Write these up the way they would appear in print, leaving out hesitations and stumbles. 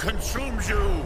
consumes you!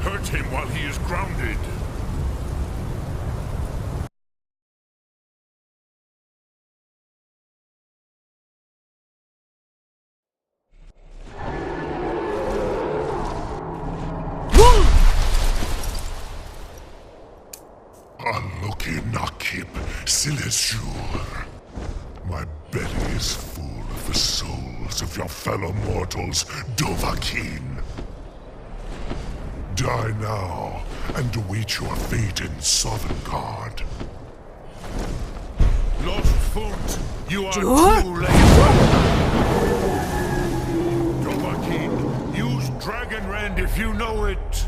Hurt him while he is grounded. Aloki Nakib Silesur. My belly is full of the souls of your fellow mortals, Dovahkiin. Die now, and await your fate in Sovngarde. Lord Font, you are too late. Dovahkiin, use Dragon Rend if you know it.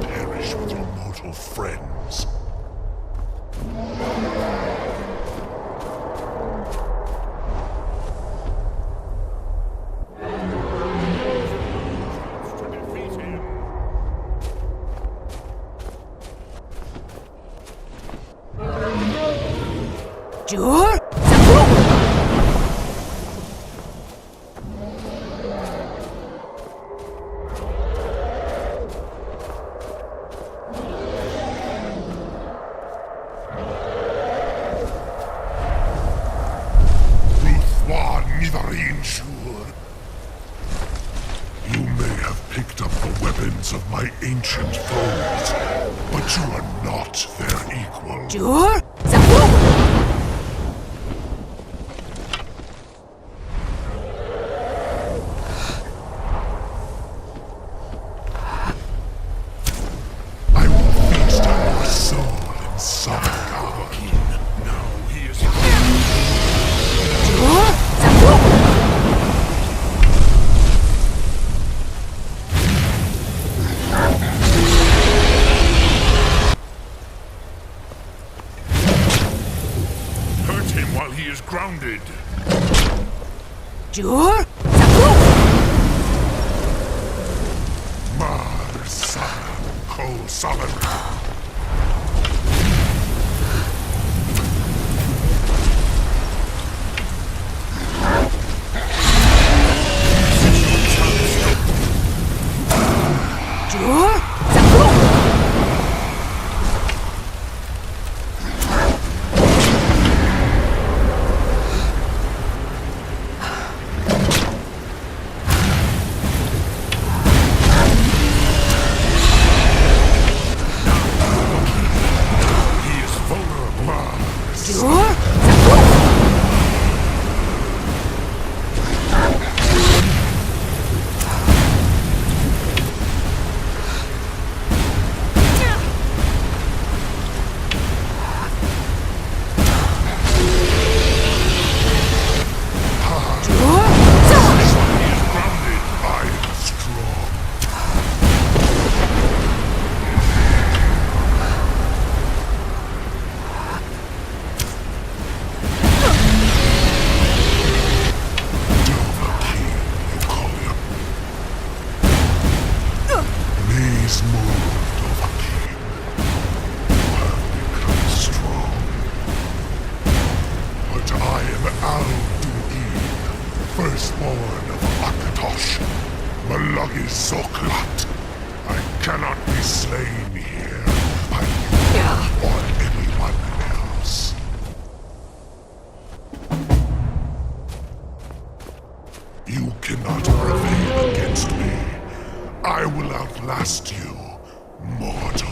Perish with your mortal friends. You may have picked up the weapons of my ancient foes, but you are not their equal. I will feast on your soul in Sovngarde. Now he is hurt him while he is grounded. Mar Saran Kol Salan. Firstborn of Akatosh, Malagi Zoklat. I cannot be slain here by you or anyone else. You cannot prevail against me. I will outlast you, mortal.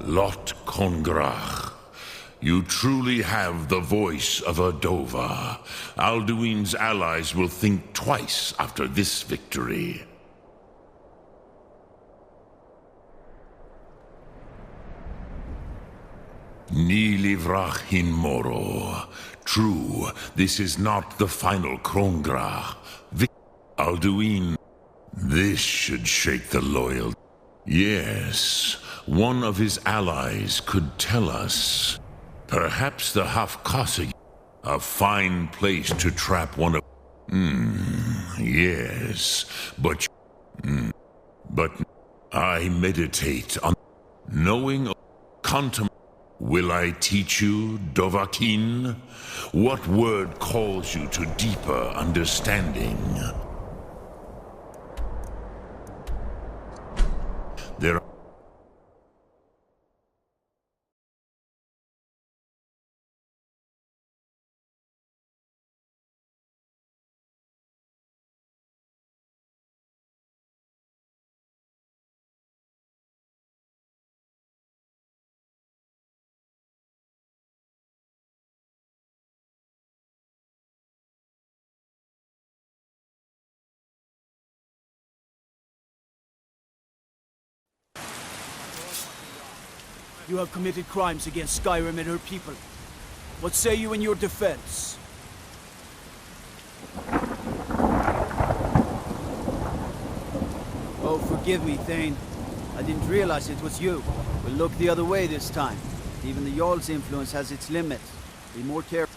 Lot Kongrach, you truly have the voice of a Dova. Alduin's allies will think twice after this victory. Ni livrach hin moro. True, this is not the final Krongra. Alduin, this should shake the loyal. Yes, one of his allies could tell us. Perhaps the Hafkasa, a fine place to trap one of... yes, but... but I meditate on... knowing... Will I teach you, Dovahkiin? What word calls you to deeper understanding? There... You have committed crimes against Skyrim and her people. What say you in your defense? Oh, forgive me, Thane. I didn't realize it was you. We'll look the other way this time. Even the Jarl's influence has its limits. Be more careful.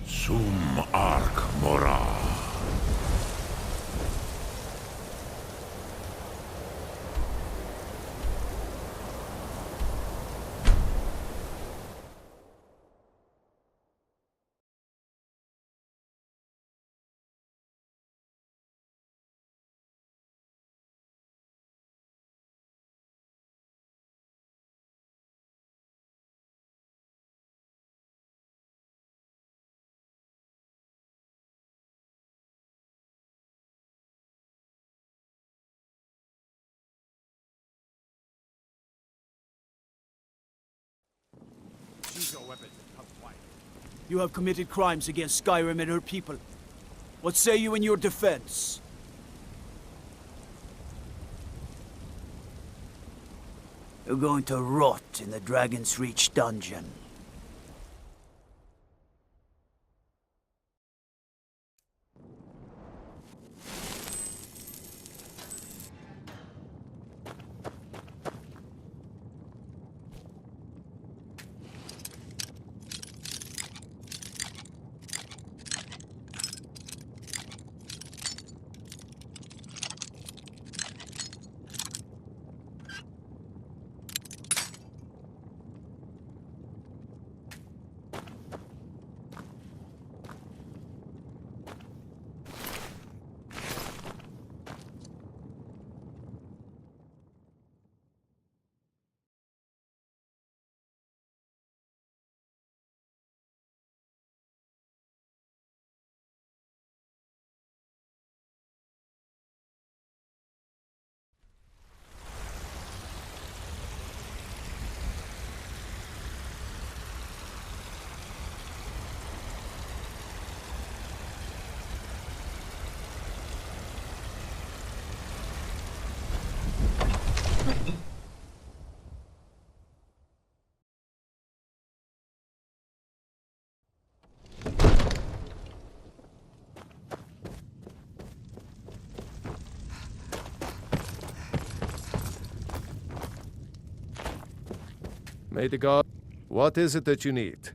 Sum arc mora. You have committed crimes against Skyrim and her people. What say you in your defense? You're going to rot in the Dragon's Reach dungeon. May the god... What is it that you need?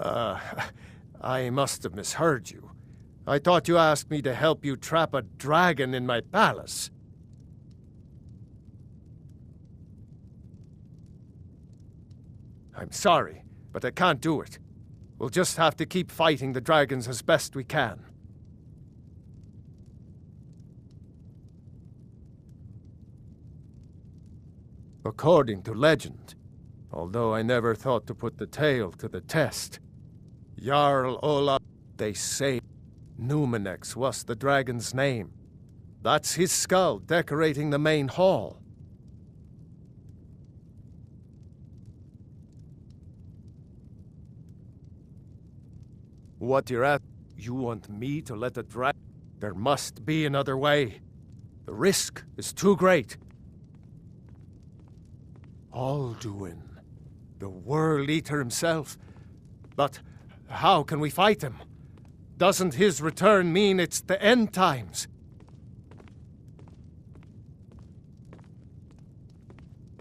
I must have misheard you. I thought you asked me to help you trap a dragon in my palace. I'm sorry. but I can't do it. We'll just have to keep fighting the dragons as best we can. According to legend, although I never thought to put the tale to the test, Jarl Olaf, they say Numenex was the dragon's name. That's his skull decorating the main hall. What you're at? You want me to let the dragon? There must be another way. The risk is too great. Alduin, the World Eater himself. But how can we fight him? Doesn't his return mean it's the end times?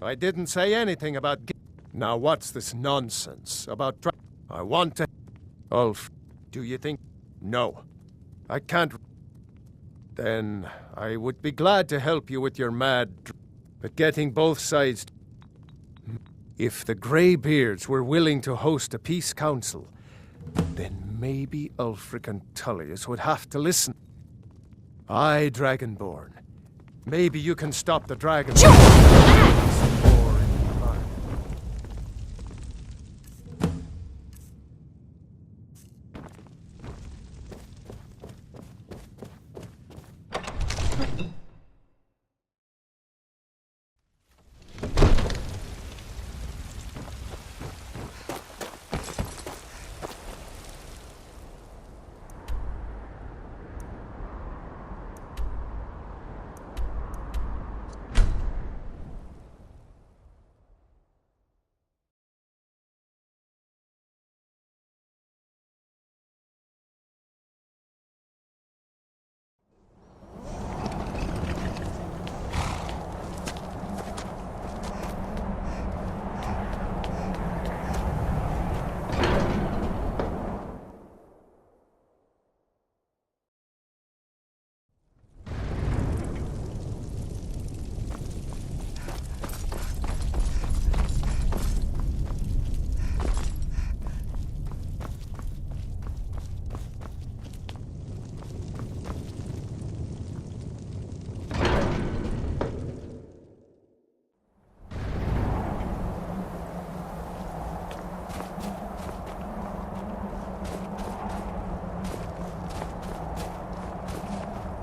I didn't say anything about... Now what's this nonsense about... I want to... Ulf, do you think... No. I can't... Then I would be glad to help you with your mad... But getting both sides... If the Greybeards were willing to host a peace council, then maybe Ulfric and Tullius would have to listen. Aye, Dragonborn. Maybe you can stop the dragon.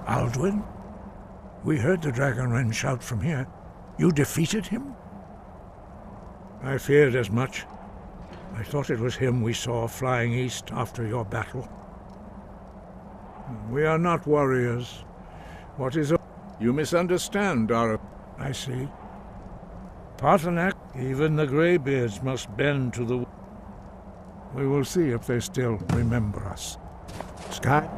Alduin? We heard the Dragonren shout from here. You defeated him? I feared as much. I thought it was him we saw flying east after your battle. We are not warriors. What is a... You misunderstand, our... I see. Paarthurnax, even the Greybeards must bend to the... We will see if they still remember us. Sky?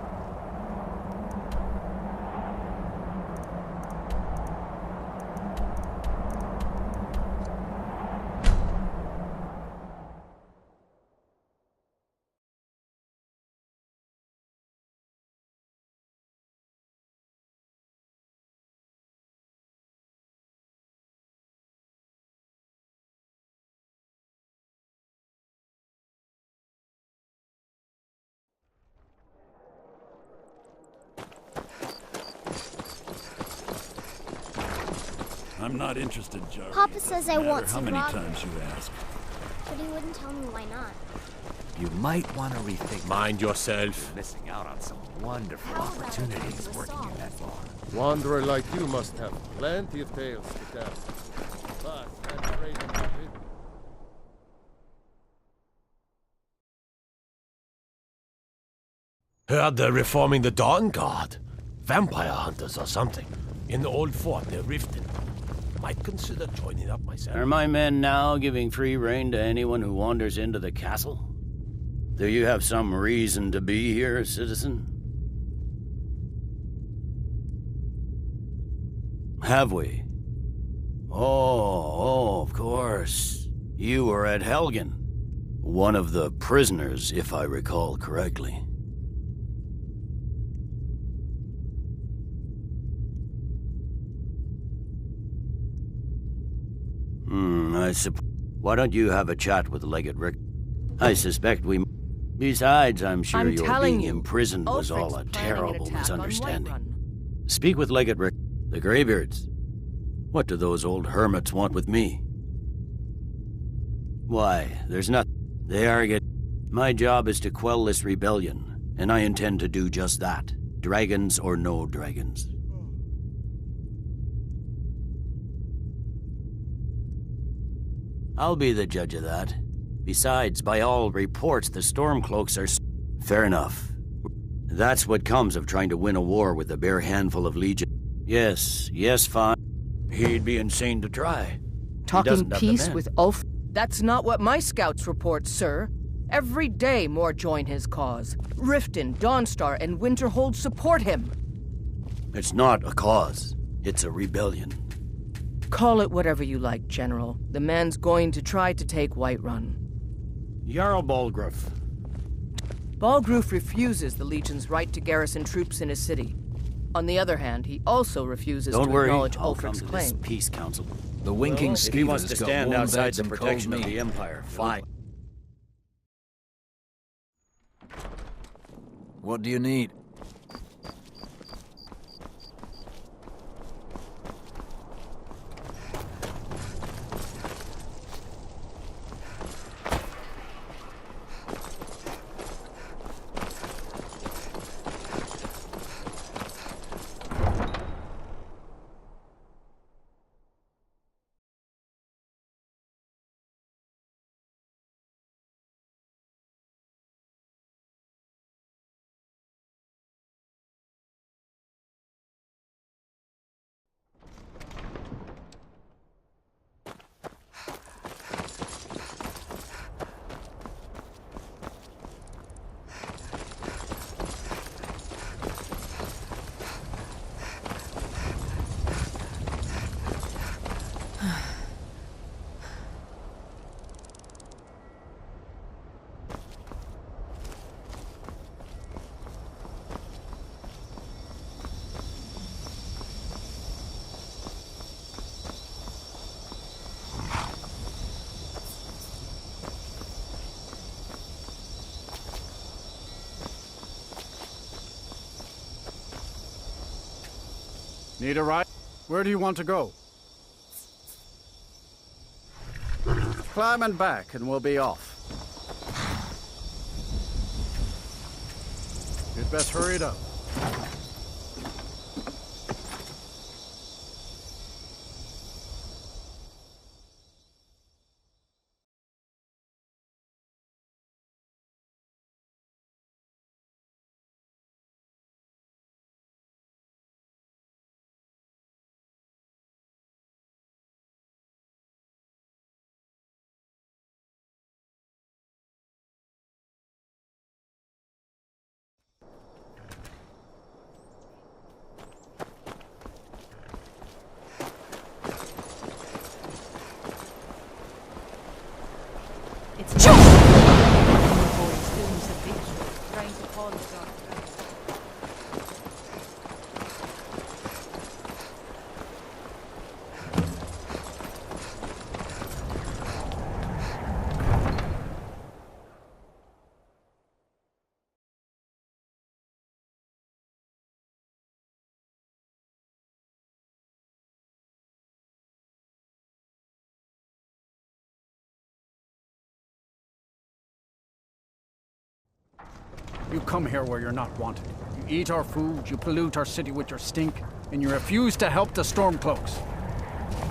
I'm not interested, Joe. Papa says I want how to many rob times you ask. but he wouldn't tell me why not. You might want to rethink. Mind yourself. You're missing out on some wonderful opportunities working in that bar. Wanderer like you must have plenty of tales to tell. But I'm afraid of it. Heard they're reforming the Dawn Guard. Vampire hunters or something. In the old fort near Riften. Might consider joining up myself. Are my men now giving free rein to anyone who wanders into the castle? Do you have some reason to be here, citizen? Have we? Oh, of course. You were at Helgen. One of the prisoners, if I recall correctly. I suppose. Why don't you have a chat with Legate Rick? I suspect we... Besides, I'm sure I'm your telling being you, imprisoned was all a Ulfric's planning an terrible attack on misunderstanding. Whiterun. Speak with Legate Rick. The Greybeards. What do those old hermits want with me? Why, there's not... They argue. My job is to quell this rebellion, and I intend to do just that. Dragons or no dragons. I'll be the judge of that. Besides, by all reports, the Stormcloaks are... Fair enough. That's what comes of trying to win a war with a bare handful of legion. Yes, fine. He'd be insane to try. Talking peace with Ulf? That's not what my scouts report, sir. Every day more join his cause. Riften, Dawnstar, and Winterhold support him. It's not a cause. It's a rebellion. Call it whatever you like, General. The man's going to try to take Whiterun. Jarl Balgruuf. Balgruuf refuses the Legion's right to garrison troops in his city. On the other hand, he also refuses to acknowledge Ulfric's claim. Peace Council. The winking If he wants to skeever's got stand warm outside beds the and cold protection of meat. the Empire, fine. What do you need? Need a ride? Where do you want to go? Climb and back, and we'll be off. You'd best hurry it up. You come here where you're not wanted. You eat our food, you pollute our city with your stink, and you refuse to help the Stormcloaks.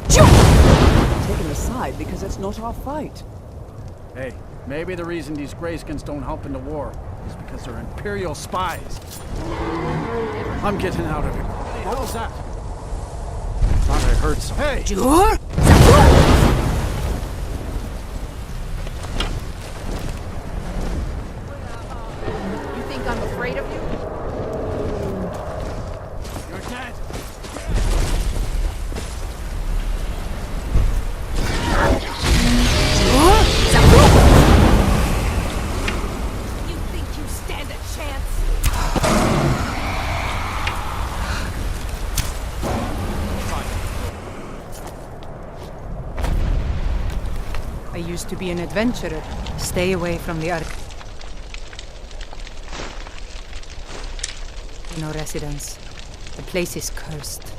Taken aside because it's not our fight. Hey, maybe the reason these Greyskins don't help in the war is because they're Imperial spies. I'm getting out of here. What was that? Thought I heard something. Hey! You think I'm afraid of you? You're dead! You think you stand a chance? to be an adventurer, stay away from the no residence. The place is cursed.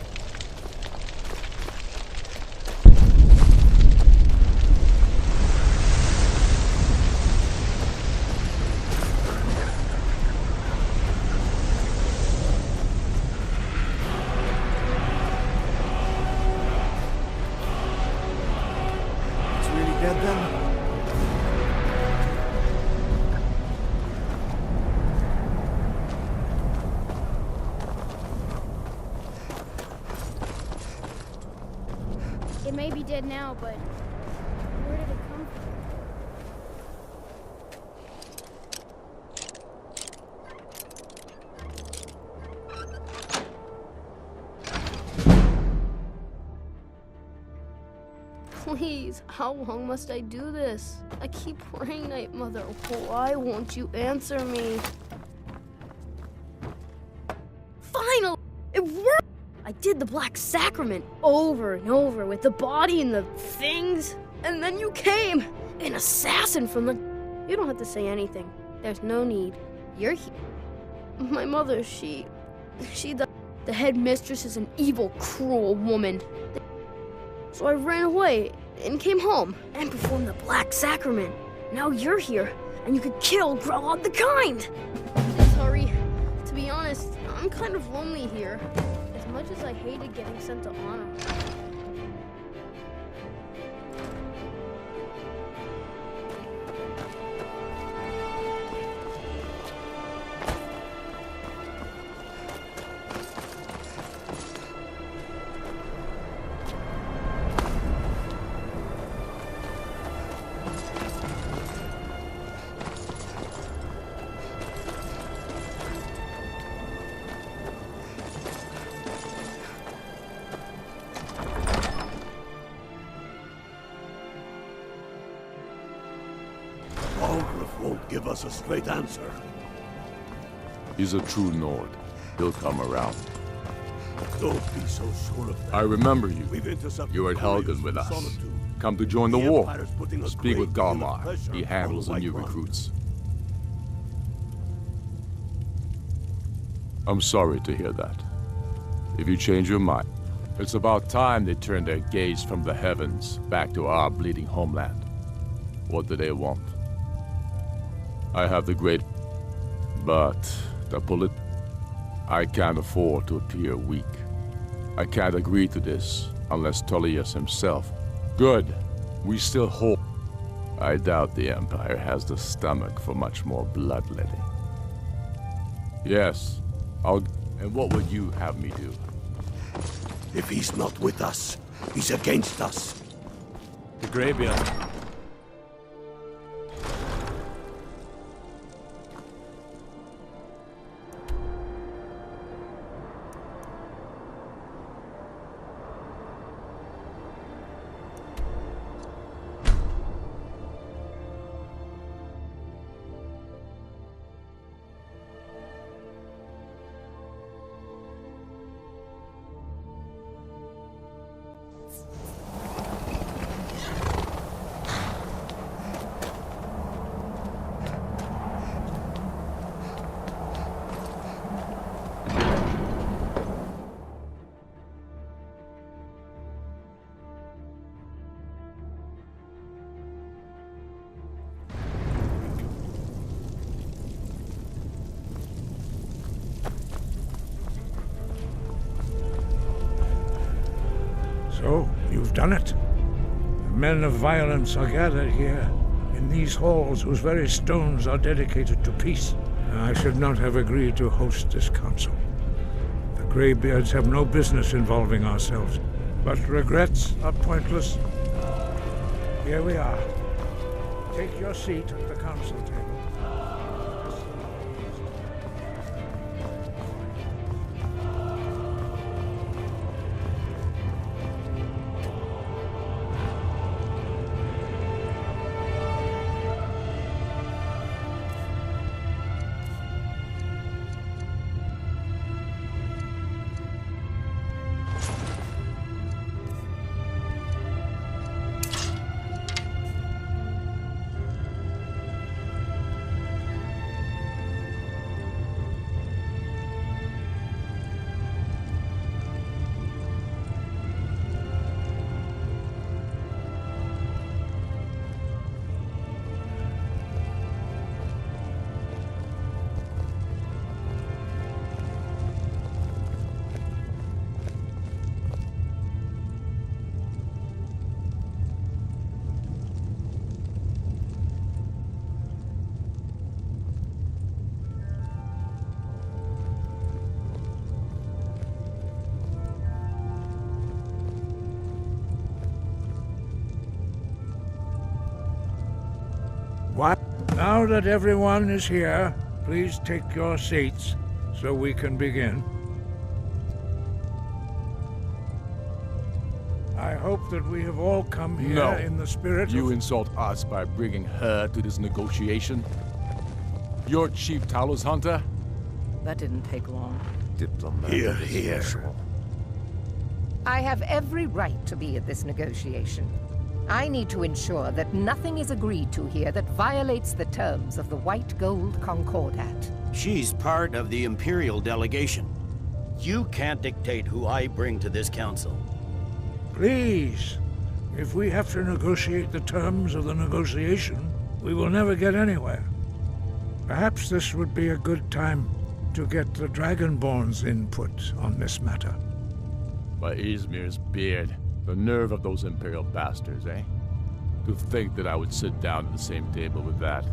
It may be dead now, but where did it come from? Please, how long must I do this? I keep praying, Night Mother. Why won't you answer me? Finally! It worked! I did the Black Sacrament over and over with the body and the things. And then you came! An assassin from the... You don't have to say anything. There's no need. You're here. My mother, the headmistress is an evil, cruel woman. So I ran away and came home and performed the Black Sacrament. Now you're here, and you could kill Grelod the Kind! Please hurry. To be honest, I'm kind of lonely here. As much as I hated getting sent to honor. Won't give us a straight answer. He's a true Nord. He'll come around. Don't be so sure of that. I remember you. We've intercepted You were at Helgen with us. Come to join the war. Speak with Galmar. He handles the new recruits. I'm sorry to hear that. If you change your mind, it's about time they turn their gaze from the heavens back to our bleeding homeland. What do they want? I have the great... But I can't afford to appear weak. I can't agree to this unless Tullius himself... Good. We still hold... I doubt the Empire has the stomach for much more bloodletting. Yes, I'll... And what would you have me do? If he's not with us, he's against us. The Greybeard. So, you've done it. The men of violence are gathered here, in these halls whose very stones are dedicated to peace. I should not have agreed to host this council. The Greybeards have no business involving ourselves, but regrets are pointless. Here we are. Take your seat at the council table. Now that everyone is here, please take your seats so we can begin. I hope that we have all come here in the spirit You of... insult us by bringing her to this negotiation? You're Chief Talos Hunter? That didn't take long. Diplomatic Here, as here. usual. I have every right to be at this negotiation. I need to ensure that nothing is agreed to here that violates the terms of the White Gold Concordat. She's part of the Imperial delegation. You can't dictate who I bring to this council. Please, if we have to negotiate the terms of the negotiation, we will never get anywhere. Perhaps this would be a good time to get the Dragonborn's input on this matter. By Izmir's beard. The nerve of those Imperial bastards, eh? To think that I would sit down at the same table with that.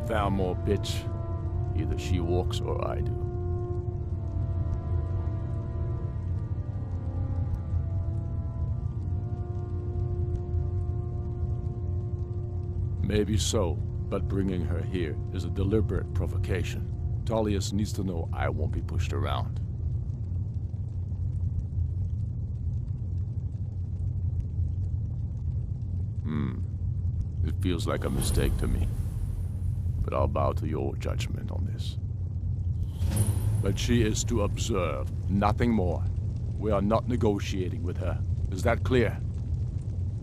Thalmor bitch. Either she walks or I do. Maybe so, but bringing her here is a deliberate provocation. Tullius needs to know I won't be pushed around. It feels like a mistake to me. But I'll bow to your judgment on this. But she is to observe, nothing more. We are not negotiating with her. Is that clear?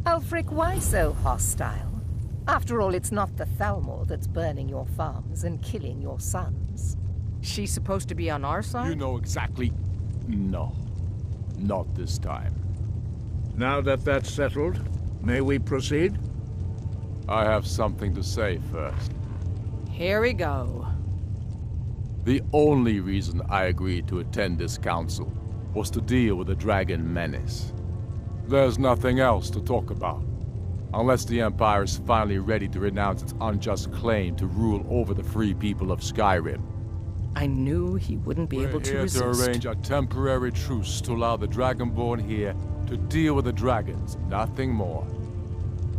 Ulfric, why so hostile? After all, it's not the Thalmor that's burning your farms and killing your sons. She's supposed to be on our side? You know exactly... No. Not this time. Now that that's settled, may we proceed? I have something to say first. Here we go. The only reason I agreed to attend this council was to deal with the dragon menace. There's nothing else to talk about. Unless the Empire is finally ready to renounce its unjust claim to rule over the free people of Skyrim. I knew he wouldn't be able to resist. We're here to arrange a temporary truce to allow the Dragonborn here to deal with the dragons, nothing more.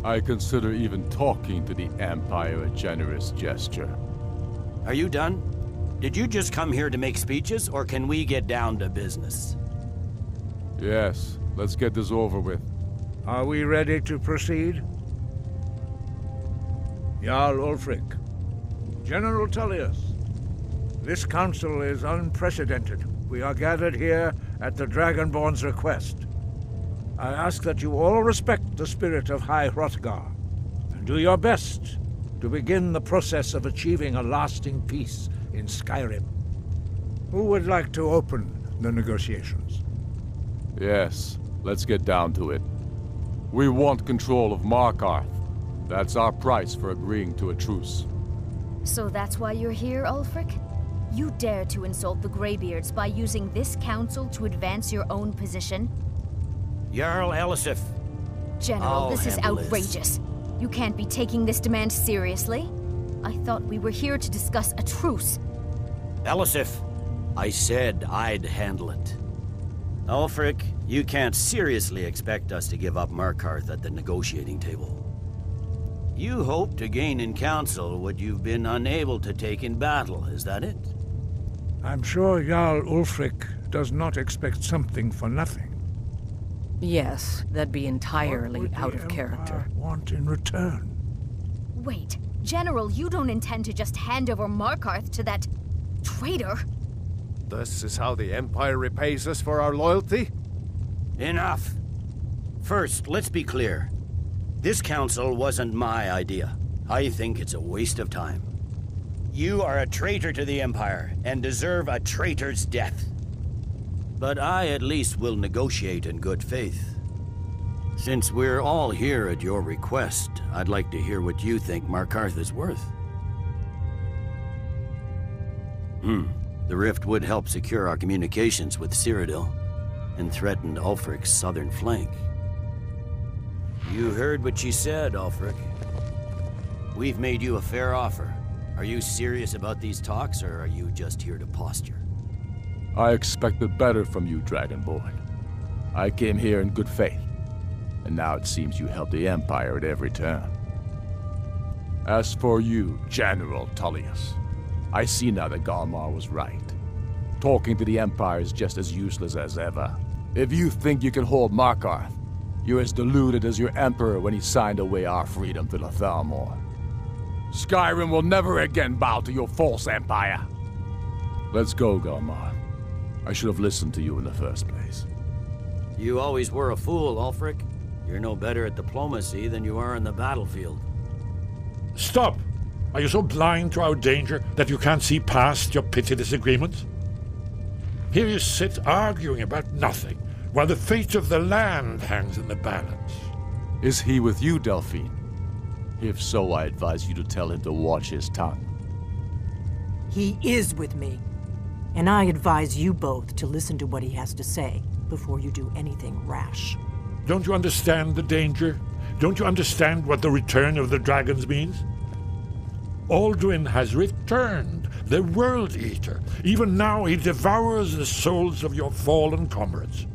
I consider even talking to the Empire a generous gesture. Are you done? Did you just come here to make speeches, or can we get down to business? Yes, let's get this over with. Are we ready to proceed? Jarl Ulfric, General Tullius, this council is unprecedented. We are gathered here at the Dragonborn's request. I ask that you all respect the spirit of High Hrothgar, and do your best to begin the process of achieving a lasting peace in Skyrim. Who would like to open the negotiations? Yes, let's get down to it. We want control of Markarth. That's our price for agreeing to a truce. So that's why you're here, Ulfric? You dare to insult the Greybeards by using this council to advance your own position? Jarl Elisif. General, this is outrageous. You can't be taking this demand seriously. I thought we were here to discuss a truce. Elisif, I said I'd handle it. Ulfric, you can't seriously expect us to give up Markarth at the negotiating table. You hope to gain in council what you've been unable to take in battle, is that it? I'm sure Jarl Ulfric does not expect something for nothing. Yes, that'd be entirely out of character. Want in return? Wait, General, you don't intend to just hand over Markarth to that traitor? This is how the Empire repays us for our loyalty? Enough! First, let's be clear. This council wasn't my idea. I think it's a waste of time. You are a traitor to the Empire, and deserve a traitor's death. But I at least will negotiate in good faith. Since we're all here at your request, I'd like to hear what you think Markarth is worth. The rift would help secure our communications with Cyrodiil, and threatened Ulfric's southern flank. You heard what she said, Ulfric. We've made you a fair offer. Are you serious about these talks, or are you just here to posture? I expected better from you, Dragonborn. I came here in good faith, and now it seems you help the Empire at every turn. As for you, General Tullius, I see now that Galmar was right. Talking to the Empire is just as useless as ever. If you think you can hold Markarth, you're as deluded as your Emperor when he signed away our freedom to the Thalmor. Skyrim will never again bow to your false empire. Let's go, Galmar. I should have listened to you in the first place. You always were a fool, Ulfric. You're no better at diplomacy than you are in the battlefield. Stop! Are you so blind to our danger that you can't see past your petty disagreements? Here you sit arguing about nothing, while the fate of the land hangs in the balance. Is he with you, Delphine? If so, I advise you to tell him to watch his tongue. He is with me. And I advise you both to listen to what he has to say before you do anything rash. Don't you understand the danger? Don't you understand what the return of the dragons means? Alduin has returned, the World Eater. Even now he devours the souls of your fallen comrades.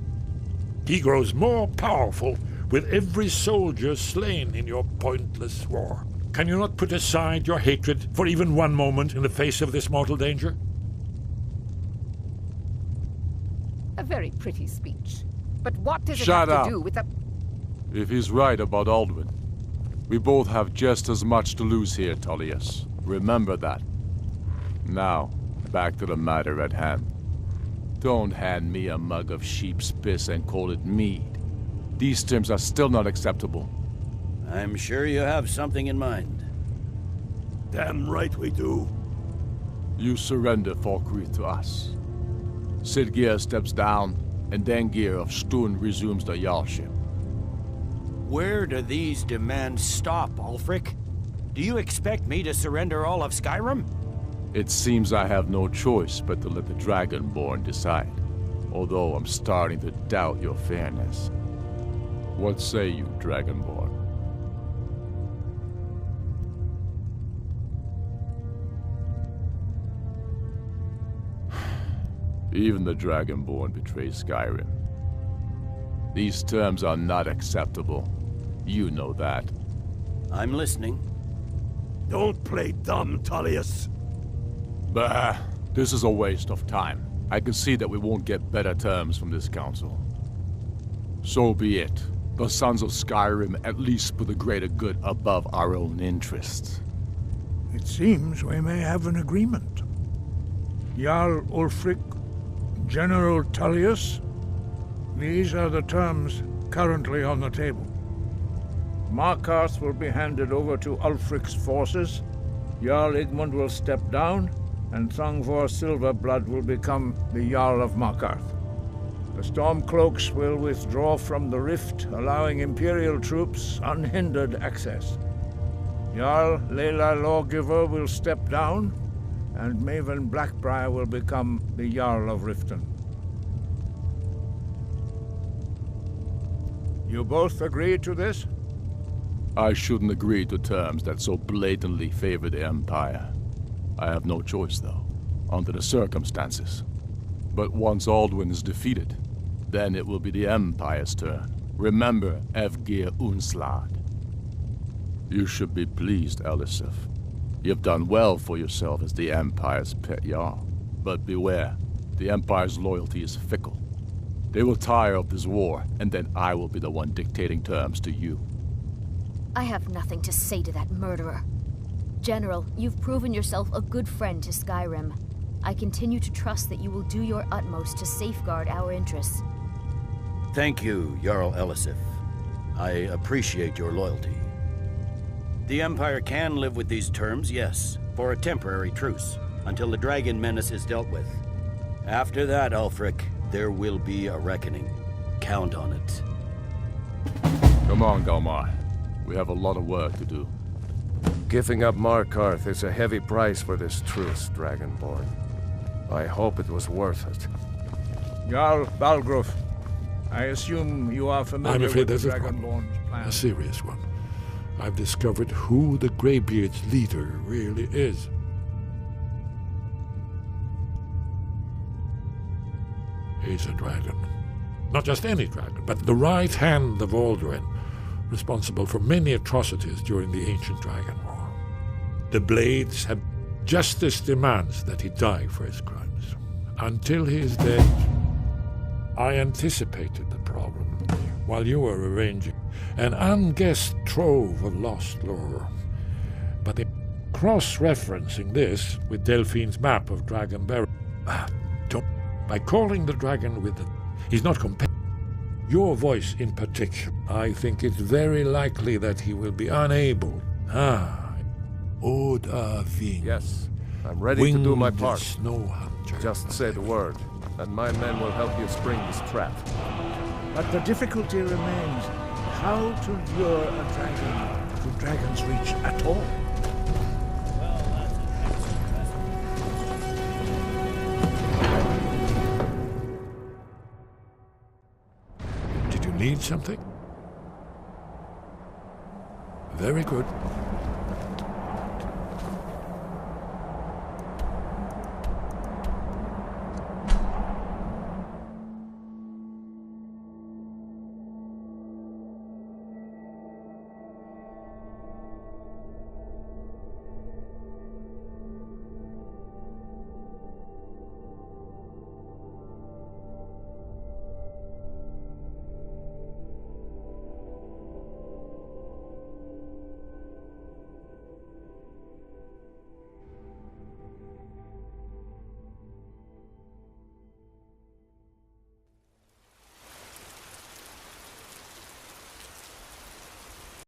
He grows more powerful with every soldier slain in your pointless war. Can you not put aside your hatred for even one moment in the face of this mortal danger? A very pretty speech. But what does it Shut have up. to do with the... If he's right about Alduin, we both have just as much to lose here, Tullius. Remember that. Now, back to the matter at hand. Don't hand me a mug of sheep's piss and call it mead. These terms are still not acceptable. I'm sure you have something in mind. Damn right we do. You surrender Falkreath to us. Sidgeir steps down, and Dengir of Stun resumes the Jarlship. Where do these demands stop, Ulfric? Do you expect me to surrender all of Skyrim? It seems I have no choice but to let the Dragonborn decide, although I'm starting to doubt your fairness. What say you, Dragonborn? Even the Dragonborn betray Skyrim. These terms are not acceptable. You know that. I'm listening. Don't play dumb, Tullius. Bah, this is a waste of time. I can see that we won't get better terms from this council. So be it. The Sons of Skyrim at least put the greater good above our own interests. It seems we may have an agreement. Jarl Ulfric, General Tullius, these are the terms currently on the table. Markarth will be handed over to Ulfric's forces, Jarl Igmund will step down, and Thongvor Silverblood will become the Jarl of Markarth. The Stormcloaks will withdraw from the rift, allowing Imperial troops unhindered access. Jarl Leila Lawgiver will step down, and Maven Blackbriar will become the Jarl of Riften. You both agree to this? I shouldn't agree to terms that so blatantly favor the Empire. I have no choice, though, under the circumstances. But once Alduin is defeated, then it will be the Empire's turn. Remember Evgir Unslad. You should be pleased, Elisif. You've done well for yourself as the Empire's pet Jarl. But beware, the Empire's loyalty is fickle. They will tire of this war, and then I will be the one dictating terms to you. I have nothing to say to that murderer. General, you've proven yourself a good friend to Skyrim. I continue to trust that you will do your utmost to safeguard our interests. Thank you, Jarl Elisif. I appreciate your loyalty. The Empire can live with these terms, yes, for a temporary truce, until the dragon menace is dealt with. After that, Ulfric, there will be a reckoning. Count on it. Come on, Galmar. We have a lot of work to do. Giving up Markarth is a heavy price for this truce, Dragonborn. I hope it was worth it. Jarl Balgruf, I assume you are familiar I'm afraid with there's the a problem. Dragonborn's plan. A serious one. I've discovered who the Greybeard's leader really is. He's a dragon. Not just any dragon, but the right hand of Alduin, responsible for many atrocities during the Ancient Dragon War. The Blades have... Justice demands that he die for his crimes. Until he is dead, I anticipated the problem while you were arranging an unguessed trove of lost lore. But in cross-referencing this with Delphine's map of Dragon Barrow, by calling the dragon with the... He's not compared. Your voice in particular, I think it's very likely that he will be unable. Yes, I'm ready to do my part. Snow hunter. Just say the word, and my men will help you spring this trap. But the difficulty remains how to lure a dragon to Dragon's Reach at all. Did you need something? Very good.